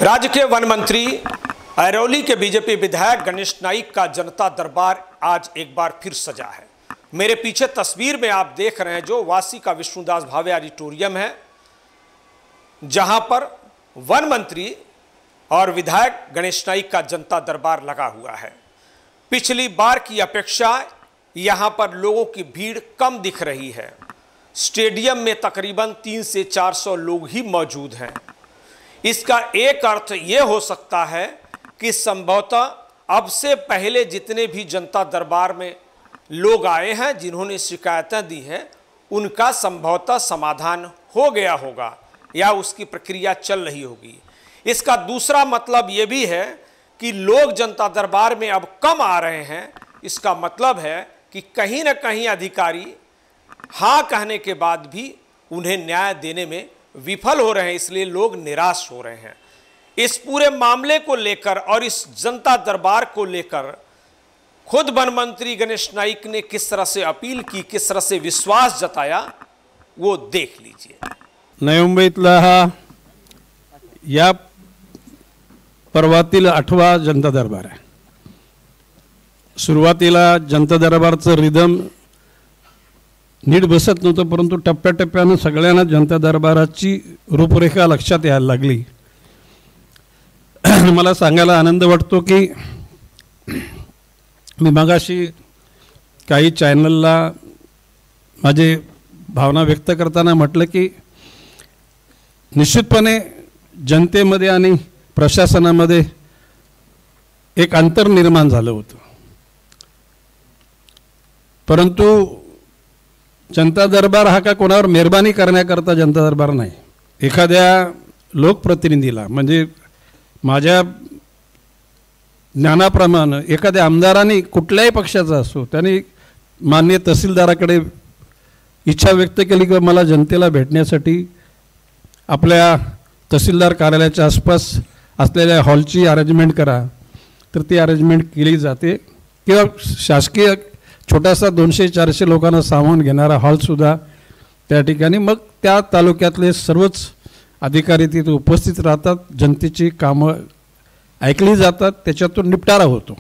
राज्य के वन मंत्री अरौली के बीजेपी विधायक गणेश नाइक का जनता दरबार आज एक बार फिर सजा है। मेरे पीछे तस्वीर में आप देख रहे हैं जो वासी का विष्णुदास भावे ऑडिटोरियम है, जहां पर वन मंत्री और विधायक गणेश नाइक का जनता दरबार लगा हुआ है। पिछली बार की अपेक्षा यहां पर लोगों की भीड़ कम दिख रही है। स्टेडियम में तकरीबन 300 से 400 लोग ही मौजूद हैं। इसका एक अर्थ ये हो सकता है कि संभवतः अब से पहले जितने भी जनता दरबार में लोग आए हैं, जिन्होंने शिकायतें दी हैं, उनका संभवतः समाधान हो गया होगा या उसकी प्रक्रिया चल रही होगी। इसका दूसरा मतलब ये भी है कि लोग जनता दरबार में अब कम आ रहे हैं। इसका मतलब है कि कहीं ना कहीं अधिकारी हाँ कहने के बाद भी उन्हें न्याय देने में विफल हो रहे हैं, इसलिए लोग निराश हो रहे हैं। इस पूरे मामले को लेकर और इस जनता दरबार को लेकर खुद वन मंत्री गणेश नाइक ने किस तरह से अपील की, किस तरह से विश्वास जताया, वो देख लीजिए। नवी मुंबईतला हा या पर्वातील 8वा जनता दरबार आहे। सुरुवातीला जनता दरबारचं रिदम नीट बसत नव्हतं, परंतु टप्प्याटप्प्यानं सगळ्यांना जनता दरबाराची रूपरेखा लक्षात यायला लागली। मला सांगायला आनंद वाटतो की मी मगाशी काही चॅनलला माझे भावना व्यक्त करताना म्हटलं की निश्चितपणे जनतेमध्ये आणि प्रशासनामध्ये एक अंतर निर्माण झालं होतं, परंतु जनता दरबार हा का कोणावर मेहरबानी करण्याकरता जनता दरबार नाही। एखाद्या लोकप्रतिनिधीला म्हणजे माझ्या ज्ञानाप्रमाणे एखाद्या आमदाराने कुठल्याही पक्षाचा असो त्याने माननीय तहसीलदाराकडे इच्छा व्यक्त केली की मला जनतेला भेटण्यासाठी आपल्या तहसीलदार कार्यालयाच्या आसपास असलेल्या हॉलची अरेंजमेंट करा, तर ती अरेंजमेंट केली जाते। किंवा शासकीय छोटासा 200-400 लोकांना सामावून घेणारा हॉलसुद्धा त्या ठिकाणी, मग त्या तालुक्यातले सर्वच अधिकारी तिथे उपस्थित राहतात, जनतेची कामं ऐकली जातात, त्याच्यातून निपटारा होतो।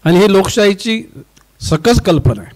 आणि ही लोकशाहीची सकस कल्पना आहे।